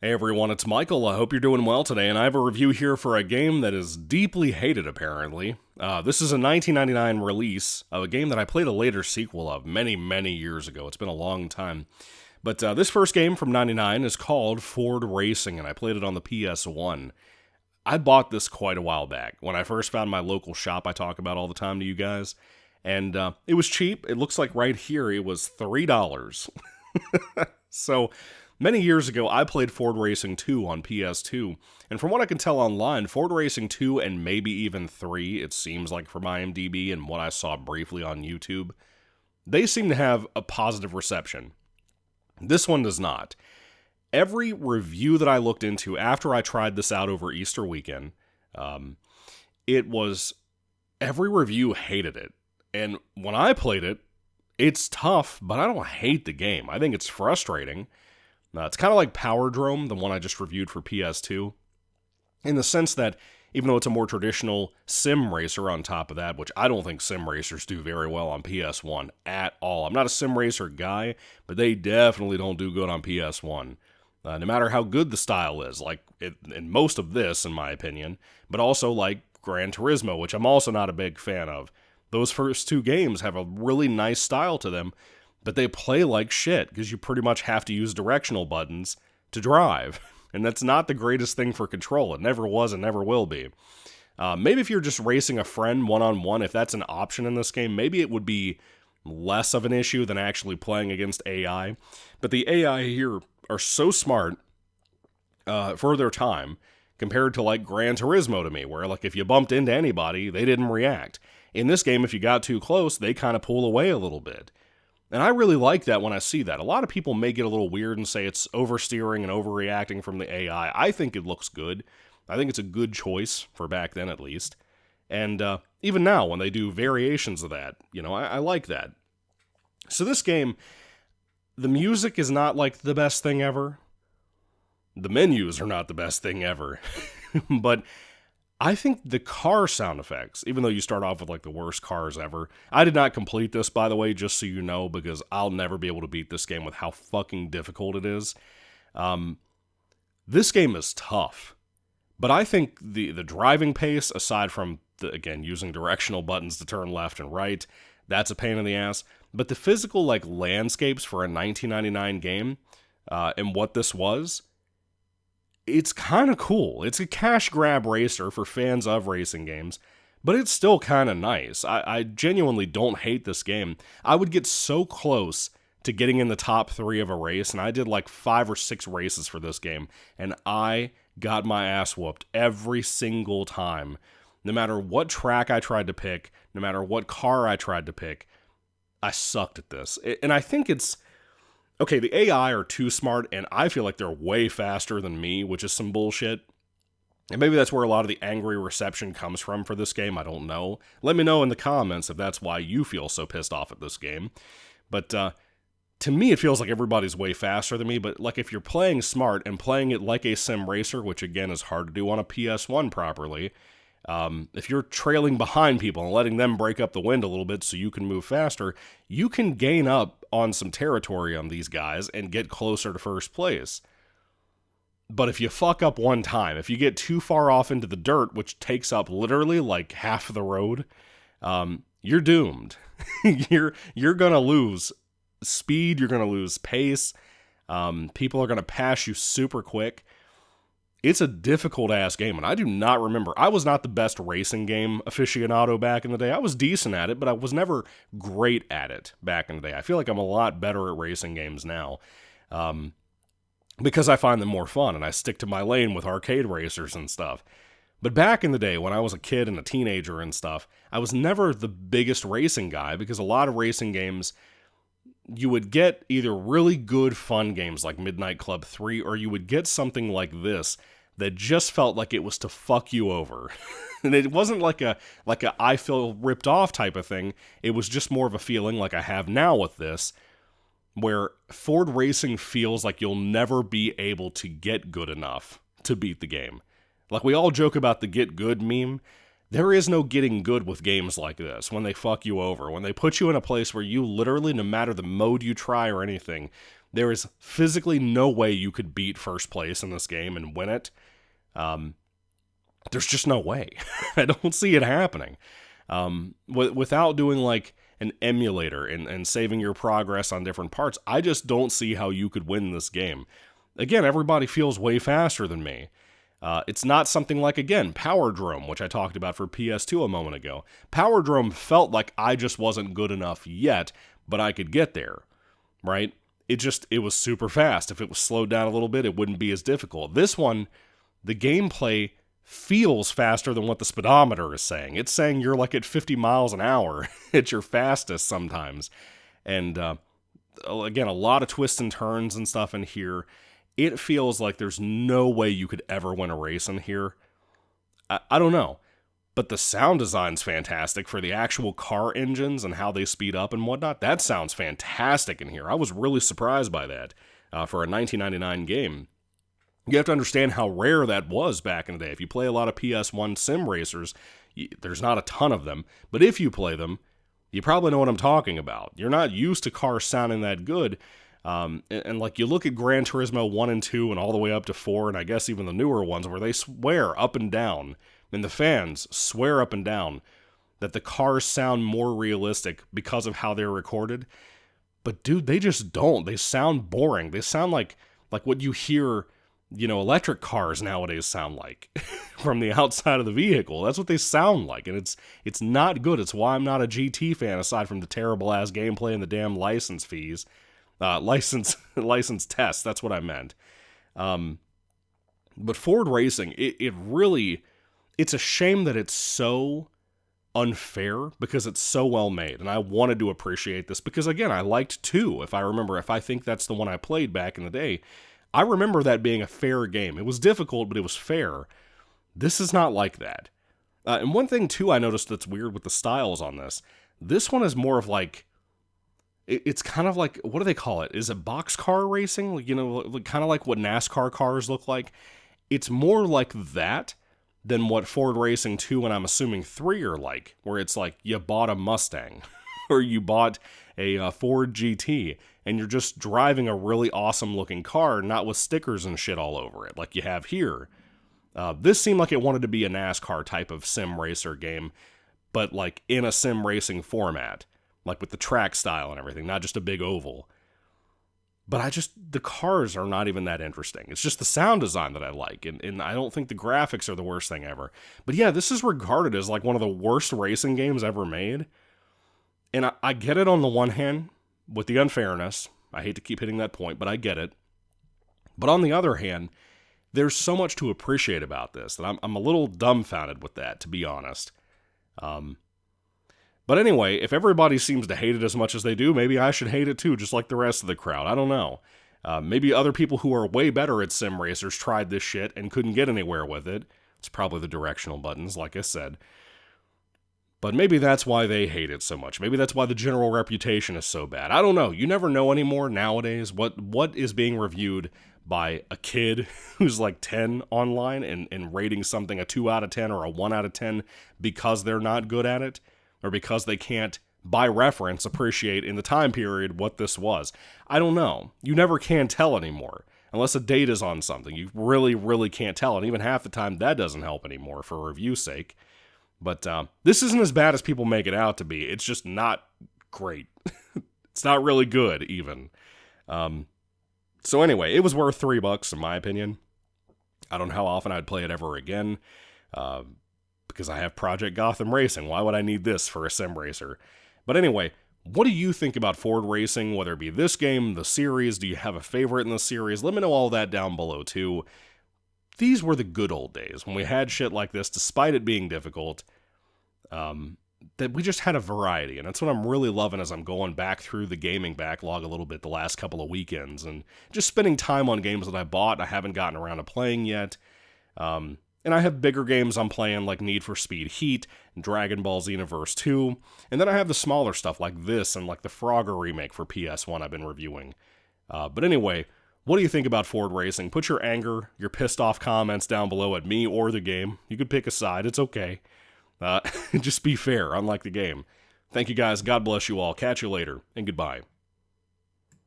Hey everyone, it's Michael. I hope you're doing well today, and I have a review here for a game that is deeply hated, apparently. This is a 1999 release of a game that I played a later sequel of many years ago. It's been a long time. But this first game from 99 is called Ford Racing, and I played it on the PS1. I bought this quite a while back. When I first found my local shop I talk about all the time to you guys, and it was cheap. It looks like right here it was $3. So, many years ago, I played Ford Racing 2 on PS2, and from what I can tell online, Ford Racing 2 and maybe even 3, it seems like from IMDb and what I saw briefly on YouTube, they seem to have a positive reception. This one does not. Every review that I looked into after I tried this out over Easter weekend, every review hated it. And when I played it, it's tough, but I don't hate the game. I think it's frustrating. It's kind of like Powerdrome, the one I just reviewed for PS2, in the sense that even though it's a more traditional sim racer on top of that, which I don't think sim racers do very well on PS1 at all. I'm not a sim racer guy, but they definitely don't do good on PS1. No matter how good the style is, like in most of this, in my opinion, but also like Gran Turismo, which I'm also not a big fan of. Those first two games have a really nice style to them, but they play like shit because you pretty much have to use directional buttons to drive. And that's not the greatest thing for control. It never was and never will be. Maybe if you're just racing a friend one-on-one, if that's an option in this game, maybe it would be less of an issue than actually playing against AI. But the AI here are so smart for their time compared to like Gran Turismo to me, where like if you bumped into anybody, they didn't react. In this game, if you got too close, they kind of pull away a little bit. And I really like that when I see that. A lot of people may get a little weird and say it's oversteering and overreacting from the AI. I think it looks good. I think it's a good choice, for back then at least. And even now, when they do variations of that, I like that. So this game, the music is not like the best thing ever. The menus are not the best thing ever. But I think the car sound effects, even though you start off with like the worst cars ever, I did not complete this, by the way, just so you know, because I'll never be able to beat this game with how fucking difficult it is. This game is tough, but I think the driving pace, aside from, again, using directional buttons to turn left and right, that's a pain in the ass, but the physical like landscapes for a 1999 game, and what this was, it's kind of cool. It's a cash grab racer for fans of racing games, but it's still kind of nice. I genuinely don't hate this game. I would get so close to getting in the top 3 of a race, and I did like 5 or 6 races for this game, and I got my ass whooped every single time. No matter what track I tried to pick, no matter what car I tried to pick, I sucked at this. And I think it's... Okay, the AI are too smart, and I feel like they're way faster than me, which is some bullshit. And maybe that's where a lot of the angry reception comes from for this game, I don't know. Let me know in the comments if that's why you feel so pissed off at this game. But to me, it feels like everybody's way faster than me, but like if you're playing smart and playing it like a sim racer, which again is hard to do on a PS1 properly, if you're trailing behind people and letting them break up the wind a little bit so you can move faster, you can gain up on some territory on these guys and get closer to first place. But if you fuck up one time, if you get too far off into the dirt, which takes up literally like half of the road, you're doomed. you're gonna lose speed, you're gonna lose pace, people are gonna pass you super quick. It's a difficult-ass game, and I do not remember. I was not the best racing game aficionado back in the day. I was decent at it, but I was never great at it back in the day. I feel like I'm a lot better at racing games now, because I find them more fun, and I stick to my lane with arcade racers and stuff. But back in the day, when I was a kid and a teenager and stuff, I was never the biggest racing guy, because a lot of racing games, you would get either really good fun games like Midnight Club 3, or you would get something like this that just felt like it was to fuck you over. And it wasn't like a I feel ripped off type of thing. It was just more of a feeling like I have now with this, where Ford Racing feels like you'll never be able to get good enough to beat the game. Like we all joke about the get good meme. There is no getting good with games like this, when they fuck you over, when they put you in a place where you literally, no matter the mode you try or anything, There is physically no way you could beat first place in this game and win it. There's just no way. I don't see it happening. Without doing like an emulator and saving your progress on different parts, I just don't see how you could win this game. Again, everybody feels way faster than me. It's not something like, again, Power Drome, which I talked about for PS2 a moment ago. Power Drome felt like I just wasn't good enough yet, but I could get there, right? It was super fast. If it was slowed down a little bit, it wouldn't be as difficult. This one, the gameplay feels faster than what the speedometer is saying. It's saying you're like at 50 miles an hour at your fastest sometimes. And again, a lot of twists and turns and stuff in here. It feels like there's no way you could ever win a race in here. I don't know. But the sound design's fantastic for the actual car engines and how they speed up and whatnot. That sounds fantastic in here. I was really surprised by that for a 1999 game. You have to understand how rare that was back in the day. If you play a lot of PS1 sim racers, there's not a ton of them. But if you play them, you probably know what I'm talking about. You're not used to cars sounding that good. And like you look at Gran Turismo 1 and 2 and all the way up to 4, and I guess even the newer ones where they swear up and down, and the fans swear up and down that the cars sound more realistic because of how they're recorded. But dude, they just don't. They sound boring. They sound like what you hear, electric cars nowadays sound like from the outside of the vehicle. That's what they sound like, and it's not good. It's why I'm not a GT fan, aside from the terrible ass gameplay and the damn license fees. License tests, that's what I meant. But Ford Racing, it really, it's a shame that it's so unfair because it's so well made, and I wanted to appreciate this because, again, I liked 2, if I think that's the one I played back in the day. I remember that being a fair game. It was difficult, but it was fair. This is not like that. And one thing, too, I noticed that's weird with the styles on this one is more of like, it's kind of like, what do they call it? Is it boxcar racing? Kind of like what NASCAR cars look like. It's more like that than what Ford Racing 2 and I'm assuming 3 are like, where it's like you bought a Mustang or you bought a Ford GT and you're just driving a really awesome looking car, not with stickers and shit all over it like you have here. This seemed like it wanted to be a NASCAR type of sim racer game, but like in a sim racing format. Like with the track style and everything, not just a big oval. But the cars are not even that interesting. It's just the sound design that I like, and I don't think the graphics are the worst thing ever. But yeah, this is regarded as like one of the worst racing games ever made. And I get it on the one hand, with the unfairness. I hate to keep hitting that point, but I get it. But on the other hand, there's so much to appreciate about this that I'm a little dumbfounded with that, to be honest. But anyway, if everybody seems to hate it as much as they do, maybe I should hate it too, just like the rest of the crowd. I don't know. Maybe other people who are way better at sim racers tried this shit and couldn't get anywhere with it. It's probably the directional buttons, like I said. But maybe that's why they hate it so much. Maybe that's why the general reputation is so bad. I don't know. You never know anymore nowadays what is being reviewed by a kid who's like 10 online and rating something a 2 out of 10 or a 1 out of 10 because they're not good at it. Or because they can't, by reference, appreciate in the time period what this was. I don't know. You never can tell anymore. Unless a date is on something. You really, really can't tell. And even half the time, that doesn't help anymore for review's sake. But this isn't as bad as people make it out to be. It's just not great. It's not really good, even. So anyway, it was worth $3 in my opinion. I don't know how often I'd play it ever again. Because I have Project Gotham Racing. Why would I need this for a sim racer? But anyway, what do you think about Ford Racing, whether it be this game, the series? Do you have a favorite in the series? Let me know all that down below, too. These were the good old days, when we had shit like this, despite it being difficult, that we just had a variety, and that's what I'm really loving as I'm going back through the gaming backlog a little bit the last couple of weekends, and just spending time on games that I bought I haven't gotten around to playing yet. And I have bigger games I'm playing like Need for Speed Heat, and Dragon Ball Xenoverse 2, and then I have the smaller stuff like this and like the Frogger remake for PS1 I've been reviewing. But anyway, what do you think about Ford Racing? Put your anger, your pissed off comments down below at me or the game. You could pick a side, it's okay. Just be fair, unlike the game. Thank you guys, God bless you all, catch you later, and goodbye.